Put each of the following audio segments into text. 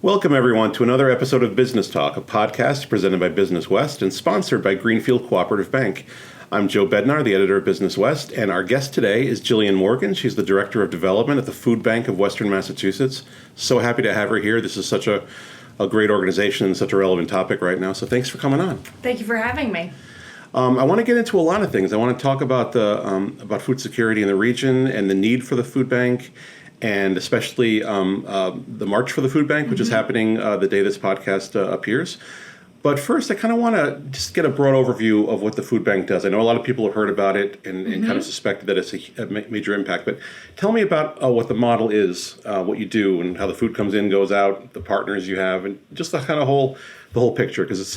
Welcome, everyone, to another episode of Business Talk, a podcast presented by Business West and sponsored by Greenfield Cooperative Bank. I'm Joe Bednar, the editor of Business West, and our guest today is Jillian Morgan. She's the Director of Development at the Food Bank of Western Massachusetts. So happy to have her here. This is such a great organization and such a relevant topic right now, so thanks for coming on. Thank you for having me. I want to get into a lot of things. I want to talk about about food security in the region and the need for the food bank, and especially the March for the Food Bank, which is happening the day this podcast appears. But first, I kind of want to just get a broad overview of what the food bank does. I know a lot of people have heard about it and kind of suspected that it's a major impact. But tell me about what the model is, what you do, and how the food comes in, goes out, the partners you have, and just the kind of the whole picture, because it's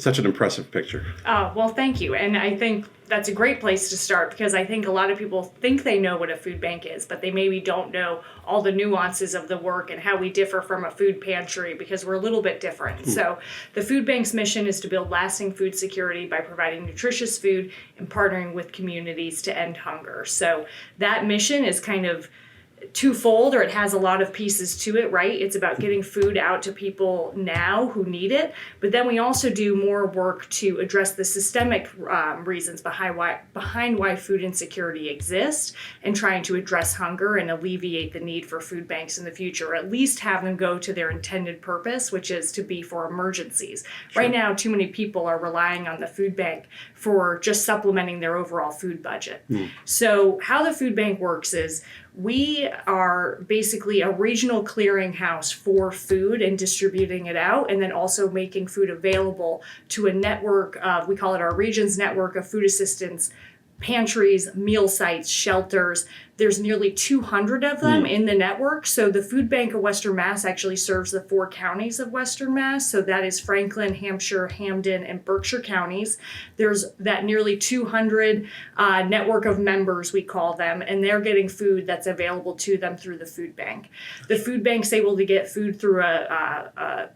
such an impressive picture. Oh, well, thank you. And I think that's a great place to start, because I think a lot of people think they know what a food bank is, but they maybe don't know all the nuances of the work and how we differ from a food pantry, because we're a little bit different. So the food bank's mission is to build lasting food security by providing nutritious food and partnering with communities to end hunger. So that mission is kind of twofold, or it has a lot of pieces to it, right? It's about getting food out to people now who need it, but then we also do more work to address the systemic reasons behind why food insecurity exists, and trying to address hunger and alleviate the need for food banks in the future, or at least have them go to their intended purpose, which is to be for emergencies. Sure. Right now, too many people are relying on the food bank for just supplementing their overall food budget. So how the food bank works is we are basically a regional clearinghouse for food and distributing it out, and then also making food available to a network of, we call it our region's network of food assistance pantries, meal sites, shelters. There's nearly 200 of them in the network. So the Food Bank of Western Mass actually serves the 4 counties of Western Mass. So that is Franklin, Hampshire, Hampden, and Berkshire counties. There's that nearly 200 network of members, we call them, and they're getting food that's available to them through the food bank. The food bank's able to get food through a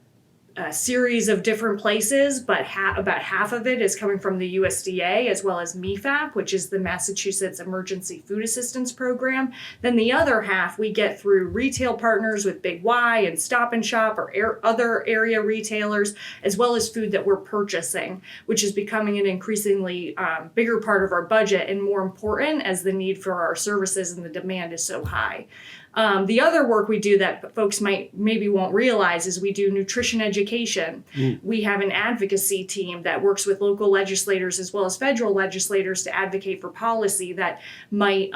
series of different places, but about half of it is coming from the USDA, as well as MFAP, which is the Massachusetts Emergency Food Assistance Program. Then the other half we get through retail partners with Big Y and Stop and Shop, or other area retailers, as well as food that we're purchasing, which is becoming an increasingly bigger part of our budget, and more important as the need for our services and the demand is so high. The other work we do that folks maybe won't realize is we do nutrition education. We have an advocacy team that works with local legislators as well as federal legislators to advocate for policy that might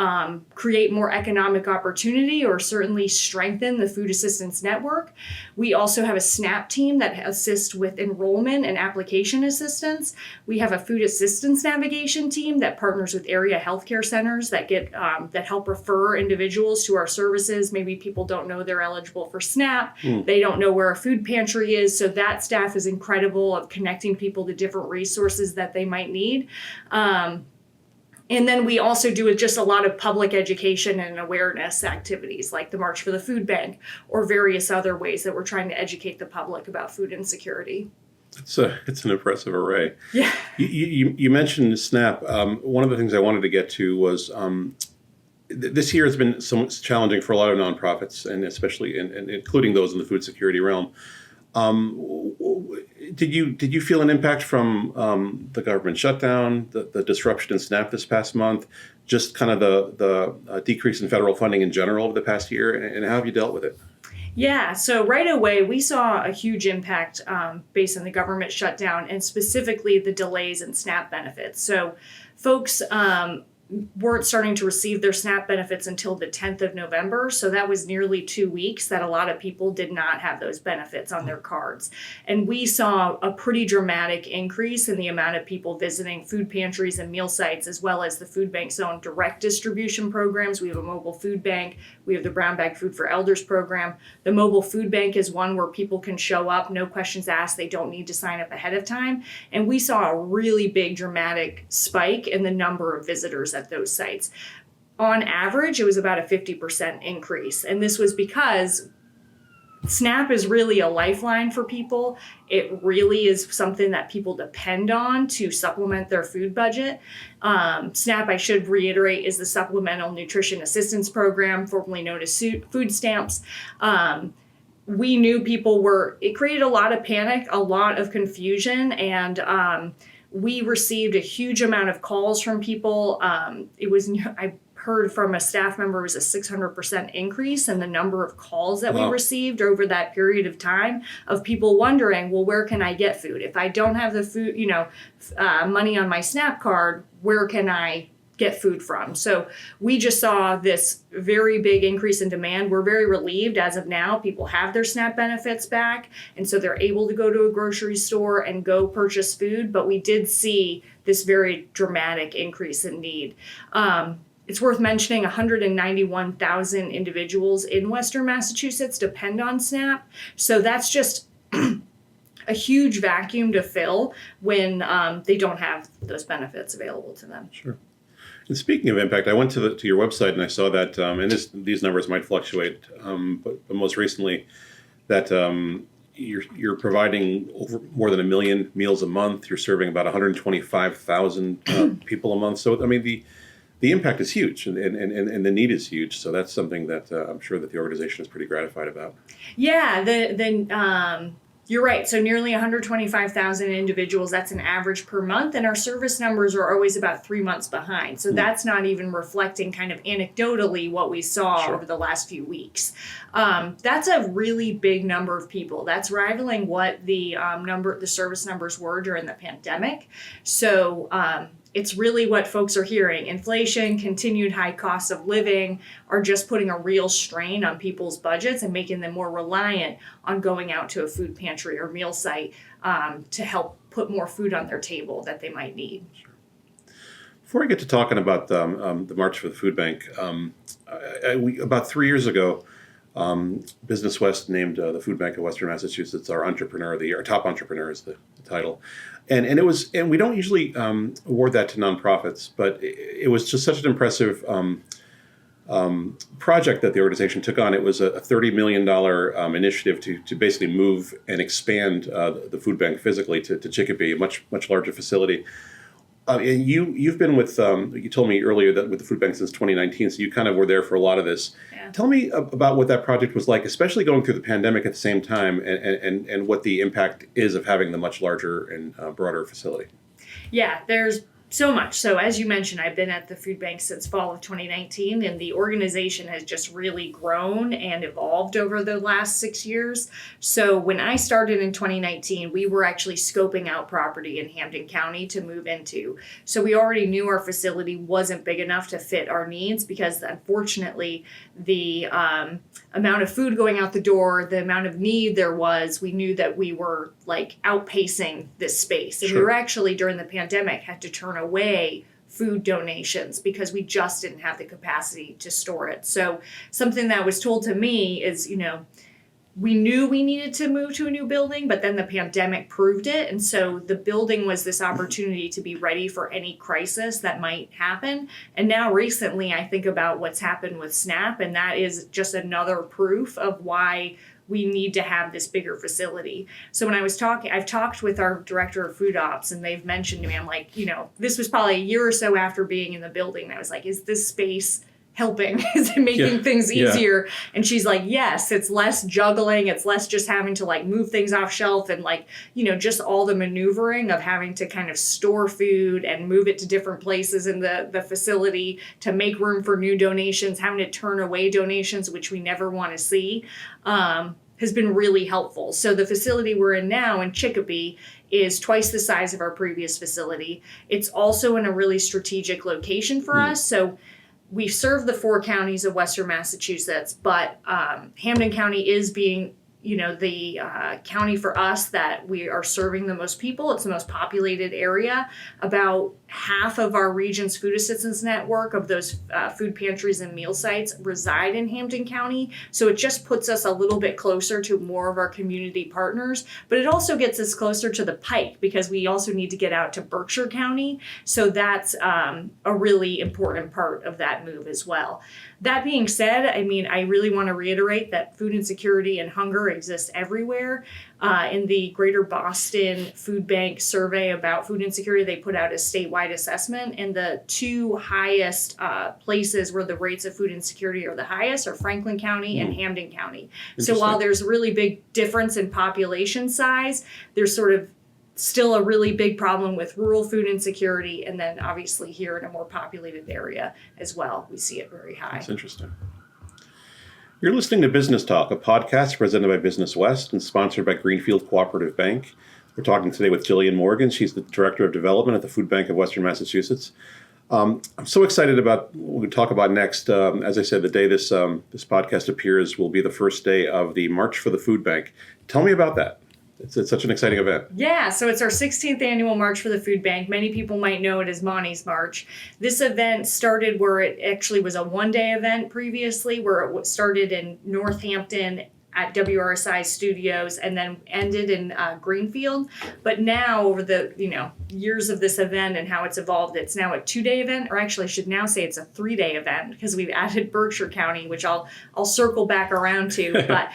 create more economic opportunity or certainly strengthen the food assistance network. We also have a SNAP team that assists with enrollment and application assistance. We have a food assistance navigation team that partners with area healthcare centers that help refer individuals to our services. Maybe people don't know they're eligible for SNAP. They don't know where a food pantry is. So that staff is incredible of connecting people to different resources that they might need. And then we also do just a lot of public education and awareness activities, like the March for the Food Bank, or various other ways that we're trying to educate the public about food insecurity. It's an impressive array. Yeah. You mentioned SNAP. One of the things I wanted to get to was this year has been somewhat challenging for a lot of nonprofits, and especially including those in the food security realm. Did you feel an impact from the government shutdown, the disruption in SNAP this past month, just kind of the decrease in federal funding in general over the past year, and how have you dealt with it? Yeah, so right away we saw a huge impact based on the government shutdown, and specifically the delays in SNAP benefits. So folks weren't starting to receive their SNAP benefits until the 10th of November. So that was nearly 2 weeks that a lot of people did not have those benefits on their cards. And we saw a pretty dramatic increase in the amount of people visiting food pantries and meal sites, as well as the food bank's own direct distribution programs. We have a mobile food bank. We have the Brown Bag Food for Elders program. The mobile food bank is one where people can show up, no questions asked. They don't need to sign up ahead of time. And we saw a really big dramatic spike in the number of visitors at those sites. On average, it was about a 50% increase. And this was because SNAP is really a lifeline for people. It really is something that people depend on to supplement their food budget. SNAP, I should reiterate, is the Supplemental Nutrition Assistance Program, formerly known as food stamps. we knew it created a lot of panic, a lot of confusion, and we received a huge amount of calls from people. I heard from a staff member, it was a 600% increase in the number of calls that we Wow. received over that period of time of people wondering, well, where can I get food? If I don't have the food, money on my SNAP card, where can I get food from? So we just saw this very big increase in demand. We're very relieved as of now. People have their SNAP benefits back, and so they're able to go to a grocery store and go purchase food. But we did see this very dramatic increase in need. It's worth mentioning 191,000 individuals in Western Massachusetts depend on SNAP. So that's just a huge vacuum to fill when they don't have those benefits available to them. Sure. And speaking of impact, I went to your website and I saw that, and these numbers might fluctuate, but most recently, that you're providing more than 1 million meals a month. You're serving about 125,000 people a month. So I mean, the impact is huge, and the need is huge. So that's something that I'm sure that the organization is pretty gratified about. Yeah, you're right. So nearly 125,000 individuals, that's an average per month. And our service numbers are always about 3 months behind. So that's not even reflecting kind of anecdotally what we saw over the last few weeks. That's a really big number of people. That's rivaling what the service numbers were during the pandemic. So it's really what folks are hearing. Inflation, continued high costs of living are just putting a real strain on people's budgets and making them more reliant on going out to a food pantry or meal site to help put more food on their table that they might need. Sure. Before I get to talking about the March for the Food Bank, about 3 years ago, Business West named the Food Bank of Western Massachusetts our Entrepreneur of the Year. Our top entrepreneur is the title, and we don't usually award that to nonprofits, but it was just such an impressive project that the organization took on. It was a $30 million initiative to basically move and expand the food bank physically to Chicopee, a much larger facility. And you've been with, you told me earlier that with the food bank since 2019, so you kind of were there for a lot of this. Yeah. Tell me about what that project was like, especially going through the pandemic at the same time, and what the impact is of having the much larger and broader facility. Yeah, there's so much. So as you mentioned, I've been at the food bank since fall of 2019, and the organization has just really grown and evolved over the last 6 years. So when I started in 2019, we were actually scoping out property in Hampden County to move into. So we already knew our facility wasn't big enough to fit our needs because unfortunately the amount of food going out the door, the amount of need there was, we knew that we were like outpacing this space. And Sure. we were actually during the pandemic had to turn away food donations because we just didn't have the capacity to store it. So something that was told to me is, we knew we needed to move to a new building, but then the pandemic proved it. And so the building was this opportunity to be ready for any crisis that might happen. And now recently I think about what's happened with SNAP, and that is just another proof of why we need to have this bigger facility. So when I've talked with our director of food ops, and they've mentioned to me, I'm like, this was probably a year or so after being in the building. And I was like, is this space helping? Is it making things easier? And she's like, yes, it's less juggling. It's less just having to like move things off shelf and like, just all the maneuvering of having to kind of store food and move it to different places in the facility to make room for new donations, having to turn away donations, which we never want to see, has been really helpful. So the facility we're in now in Chicopee is twice the size of our previous facility. It's also in a really strategic location for us. So we serve the 4 counties of Western Massachusetts, but Hampden County is being, the county for us that we are serving the most people. It's the most populated area. About half of our region's food assistance network of those food pantries and meal sites reside in Hampden County. So it just puts us a little bit closer to more of our community partners, but it also gets us closer to the Pike because we also need to get out to Berkshire County. So that's a really important part of that move as well. That being said, I mean, I really want to reiterate that food insecurity and hunger exist everywhere. In the Greater Boston Food Bank survey about food insecurity, they put out a statewide assessment, and the two highest places where the rates of food insecurity are the highest are Franklin County and Hampden County. So while there's a really big difference in population size, there's sort of still a really big problem with rural food insecurity, and then obviously here in a more populated area as well, we see it very high. That's interesting. You're listening to Business Talk, a podcast presented by Business West and sponsored by Greenfield Cooperative Bank. We're talking today with Jillian Morgan. She's the Director of Development at the Food Bank of Western Massachusetts. I'm so excited about what we talk about next. As I said, the day this podcast appears will be the first day of the March for the Food Bank. Tell me about that. It's such an exciting event. Yeah, so it's our 16th annual March for the Food Bank. Many people might know it as Monty's March. This event started where it actually was a one-day event previously, where it started in Northampton at WRSI Studios and then ended in Greenfield. But now, over the years of this event and how it's evolved, it's now a 2-day event, or actually I should now say it's a 3-day event because we've added Berkshire County, which I'll circle back around to. But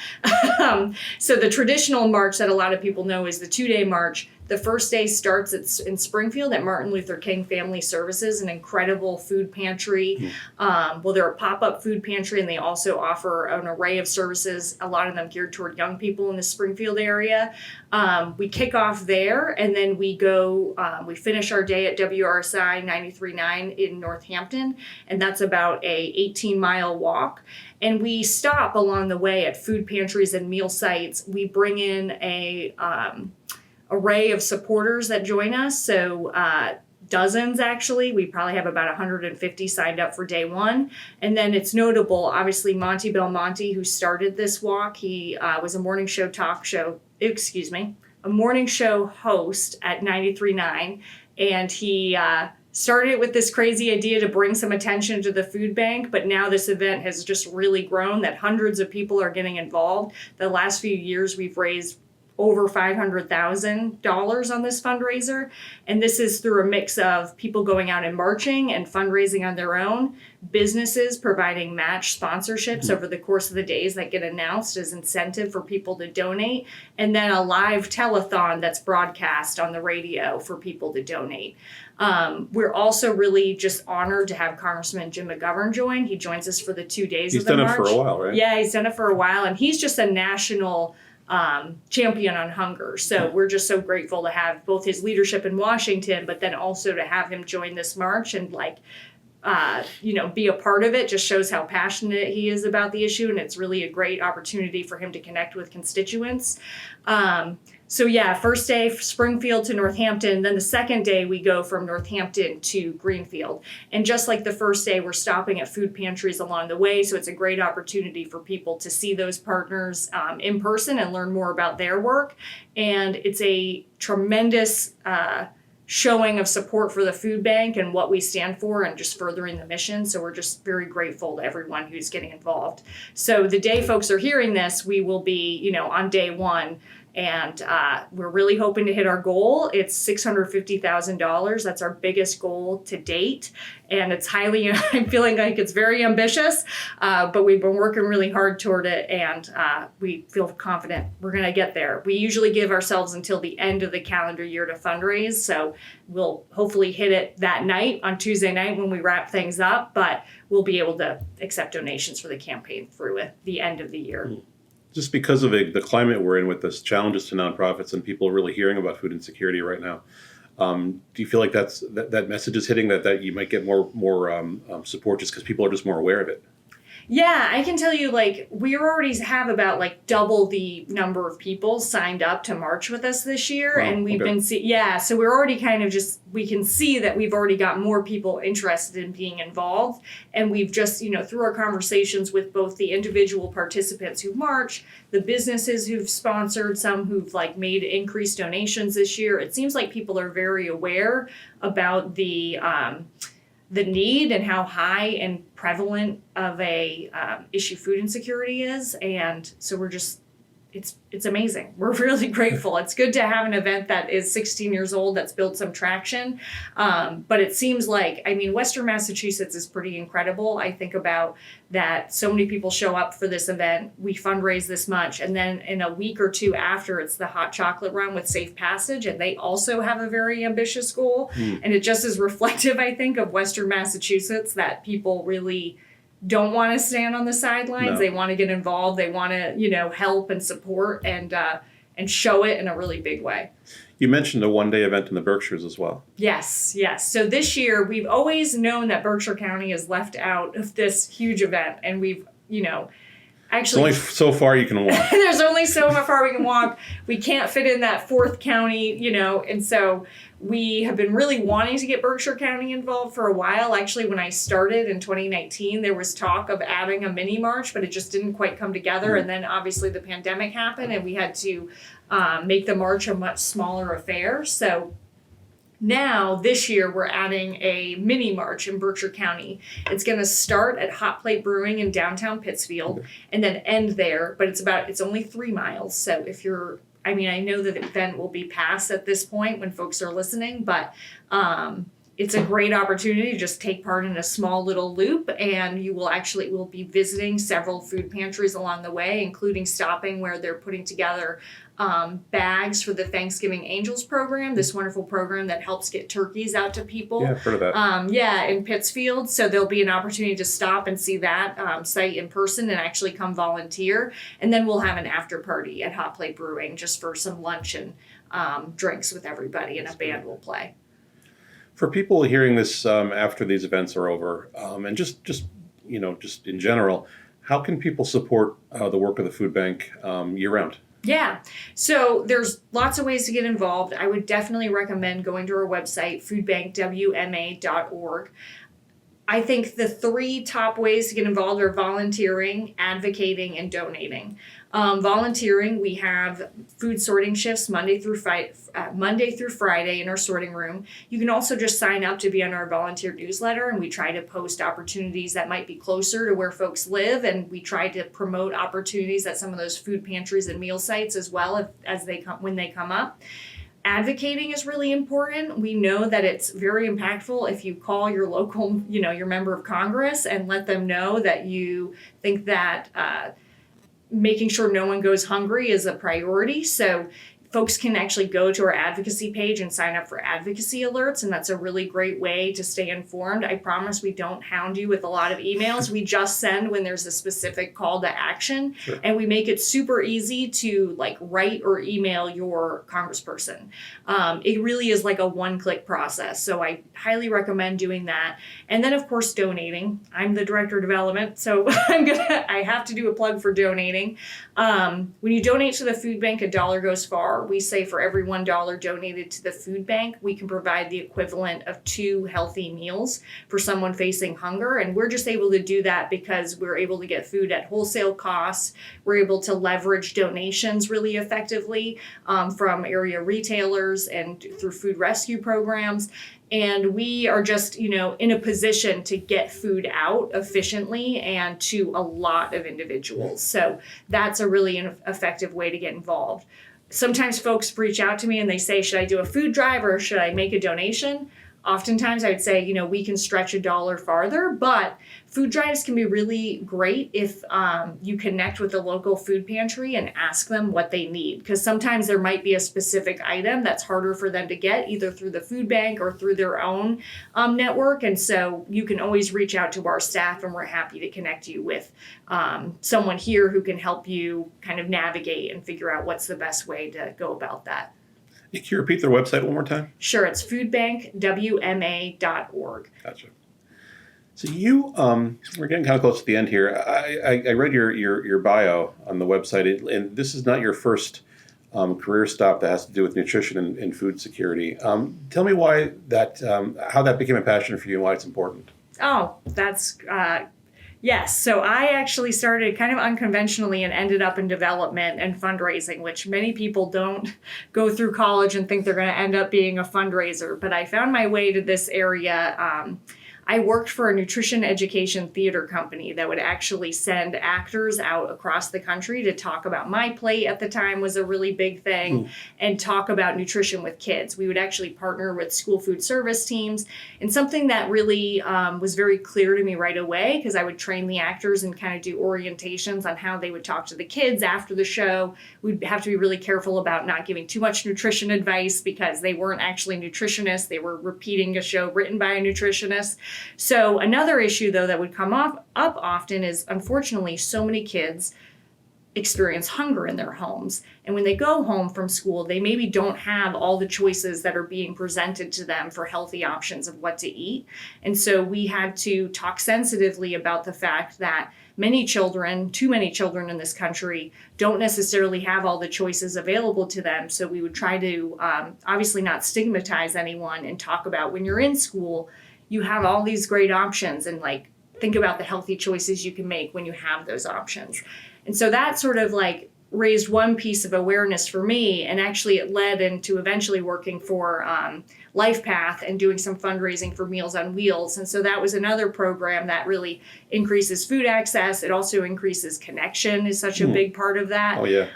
so the traditional march that a lot of people know is the 2-day march. The first day starts in Springfield at Martin Luther King Family Services, an incredible food pantry. They're a pop-up food pantry, and they also offer an array of services, a lot of them geared toward young people in the Springfield area. We kick off there, and then we go, we finish our day at WRSI 93.9 in Northampton, and that's about a 18-mile walk. And we stop along the way at food pantries and meal sites. We bring in a array of supporters that join us. So dozens, actually. We probably have about 150 signed up for day one. And then it's notable, obviously, Monty Belmonte, who started this walk, he was a morning show host at 93.9. And he started with this crazy idea to bring some attention to the food bank, but now this event has just really grown, that hundreds of people are getting involved. The last few years, we've raised over $500,000 on this fundraiser. And this is through a mix of people going out and marching and fundraising on their own, businesses providing match sponsorships over the course of the days that get announced as incentive for people to donate, and then a live telethon that's broadcast on the radio for people to donate. We're also really just honored to have Congressman Jim McGovern join. He joins us for the 2 days of the march. He's done it for a while, right? Yeah, he's done it for a while, and he's just a national champion on hunger. So we're just so grateful to have both his leadership in Washington, but then also to have him join this march and be a part of it. Just shows how passionate he is about the issue, and it's really a great opportunity for him to connect with constituents. First day, Springfield to Northampton. Then the second day, we go from Northampton to Greenfield. And just like the first day, we're stopping at food pantries along the way. So it's a great opportunity for people to see those partners in person and learn more about their work. And it's a tremendous showing of support for the food bank and what we stand for and just furthering the mission. So we're just very grateful to everyone who's getting involved. So the day folks are hearing this, we will be, on day one. And we're really hoping to hit our goal. It's $650,000. That's our biggest goal to date. And it's I'm feeling like it's very ambitious, but we've been working really hard toward it, and we feel confident we're going to get there. We usually give ourselves until the end of the calendar year to fundraise, so we'll hopefully hit it that night on Tuesday night when we wrap things up, but we'll be able to accept donations for the campaign through at the end of the year. Just because of the climate we're in with this challenges to nonprofits and people are really hearing about food insecurity right now, do you feel like that message is hitting, that you might get more support just because people are just more aware of it? Yeah, I can tell you, we already have about double the number of people signed up to march with us this year. Wow, and we've okay. been so we're already we can see that we've already got more people interested in being involved. And we've just, through our conversations with both the individual participants who march, the businesses who've sponsored, some who've made increased donations this year, it seems like people are very aware about the need and how high and prevalent of a issue food insecurity is. And so we're just it's amazing. We're really grateful. It's good to have an event that is 16 years old that's built some traction. But it seems like, I mean, Western Massachusetts is pretty incredible. I think about that so many people show up for this event. We fundraise this much. And then in a week or two after, it's the hot chocolate run with Safe Passage. And they also have a very ambitious goal. And it just is reflective, I think, of Western Massachusetts, that people really don't want to stand on the sidelines. No. They want to get involved. They want to, help and support and show it in a really big way. You mentioned a one-day event in the Berkshires as well. Yes. So this year, we've always known that Berkshire County is left out of this huge event. And we've, actually, It's only so far you can walk. there's only so far we can walk. We can't fit in that fourth county, and so we have been really wanting to get Berkshire County involved for a while. Actually, when I started in 2019, there was talk of adding a mini march, but it just didn't quite come together. And then obviously the pandemic happened and we had to make the march a much smaller affair. So now, this year, we're adding a mini march in Berkshire County. It's going to start at Hot Plate Brewing in downtown Pittsfield and then end there. But it's only 3 miles. So if you're, I know that the event will be past at this point when folks are listening, but it's a great opportunity to just take part in a small little loop, and we'll be visiting several food pantries along the way, including stopping where they're putting together bags for the Thanksgiving Angels program, this wonderful program that helps get turkeys out to people. Yeah, I've heard of that. In Pittsfield. So there'll be an opportunity to stop and see that site in person and actually come volunteer. And then we'll have an after party at Hot Plate Brewing just for some lunch and drinks with everybody, and a band will play. For people hearing this after these events are over, and just in general, how can people support the work of the food bank year round? Yeah. So there's lots of ways to get involved. I would definitely recommend going to our website, foodbankwma.org. I think the 3 top ways to get involved are volunteering, advocating, and donating. Volunteering, we have food sorting shifts Monday through Friday in our sorting room. You can also just sign up to be on our volunteer newsletter, and we try to post opportunities that might be closer to where folks live, and we try to promote opportunities at some of those food pantries and meal sites as well when they come up. Advocating is really important. We know that it's very impactful if you call your local, your member of Congress and let them know that you think that making sure no one goes hungry is a priority. So folks can actually go to our advocacy page and sign up for advocacy alerts, and that's a really great way to stay informed. I promise we don't hound you with a lot of emails. We just send when there's a specific call to action, and we make it super easy to write or email your congressperson. It really is like a one-click process, so I highly recommend doing that. And then, of course, donating. I'm the director of development, so I have to do a plug for donating. When you donate to the food bank, $1 goes far. We say for every $1 donated to the food bank, we can provide the equivalent of 2 healthy meals for someone facing hunger. And we're just able to do that because we're able to get food at wholesale costs. We're able to leverage donations really effectively from area retailers and through food rescue programs. And we are just, in a position to get food out efficiently and to a lot of individuals. So that's a really effective way to get involved. Sometimes folks reach out to me and they say, should I do a food drive or should I make a donation? Oftentimes I would say, we can stretch $1 farther, but food drives can be really great if you connect with the local food pantry and ask them what they need. Because sometimes there might be a specific item that's harder for them to get either through the food bank or through their own network. And so you can always reach out to our staff, and we're happy to connect you with someone here who can help you kind of navigate and figure out what's the best way to go about that. Can you repeat their website one more time? Sure, it's foodbankwma.org. Gotcha. So we're getting kind of close to the end here. I read your bio on the website, and this is not your first career stop that has to do with nutrition and food security. Tell me why how that became a passion for you and why it's important. Oh, that's yes. So I actually started kind of unconventionally and ended up in development and fundraising, which many people don't go through college and think they're going to end up being a fundraiser. But I found my way to this area. I worked for a nutrition education theater company that would actually send actors out across the country to talk about My Plate at the time was a really big thing, and talk about nutrition with kids. We would actually partner with school food service teams, and something that really was very clear to me right away, because I would train the actors and kind of do orientations on how they would talk to the kids after the show. We'd have to be really careful about not giving too much nutrition advice because they weren't actually nutritionists. They were repeating a show written by a nutritionist. So another issue, though, that would come up often is, unfortunately, so many kids experience hunger in their homes. And when they go home from school, they maybe don't have all the choices that are being presented to them for healthy options of what to eat. And so we had to talk sensitively about the fact that many children, too many children in this country, don't necessarily have all the choices available to them. So we would try to obviously not stigmatize anyone and talk about, when you're in school, you have all these great options, and like think about the healthy choices you can make when you have those options. And so that sort of like raised one piece of awareness for me, and actually it led into eventually working for LifePath and doing some fundraising for Meals on Wheels. And so that was another program that really increases food access. It also increases connection, is such a big part of that. Oh, yeah.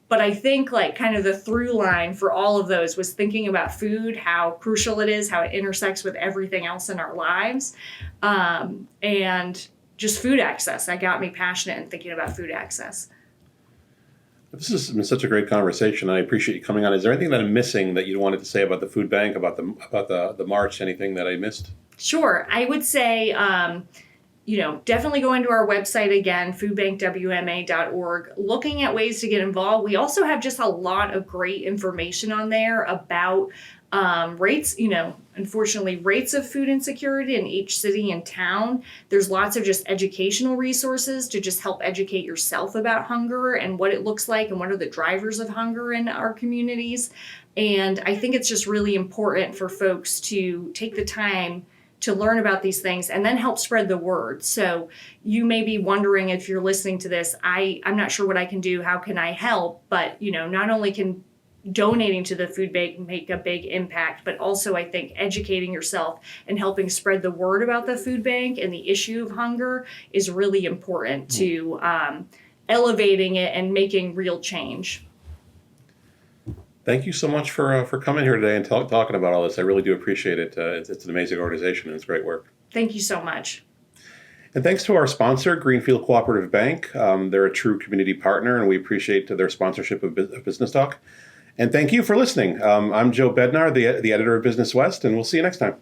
But I think like kind of the through line for all of those was thinking about food, how crucial it is, how it intersects with everything else in our lives. And just food access. That got me passionate in thinking about food access. This has been such a great conversation. I appreciate you coming on. Is there anything that I'm missing that you wanted to say about the food bank, about the march? Anything that I missed? Sure. I would say, definitely go into our website again, foodbankwma.org, looking at ways to get involved. We also have just a lot of great information on there about rates, unfortunately, rates of food insecurity in each city and town. There's lots of just educational resources to just help educate yourself about hunger and what it looks like and what are the drivers of hunger in our communities. And I think it's just really important for folks to take the time to learn about these things and then help spread the word. So you may be wondering, if you're listening to this, I'm not sure what I can do, how can I help? But, not only can donating to the food bank make a big impact, but also I think educating yourself and helping spread the word about the food bank and the issue of hunger is really important to elevating it and making real change. Thank you so much for coming here today and talking about all this. I really do appreciate it. It's an amazing organization, and it's great work. Thank you so much. And thanks to our sponsor, Greenfield Cooperative Bank. They're a true community partner, and we appreciate their sponsorship of Business Talk. And thank you for listening. I'm Joe Bednar, the editor of Business West, and we'll see you next time.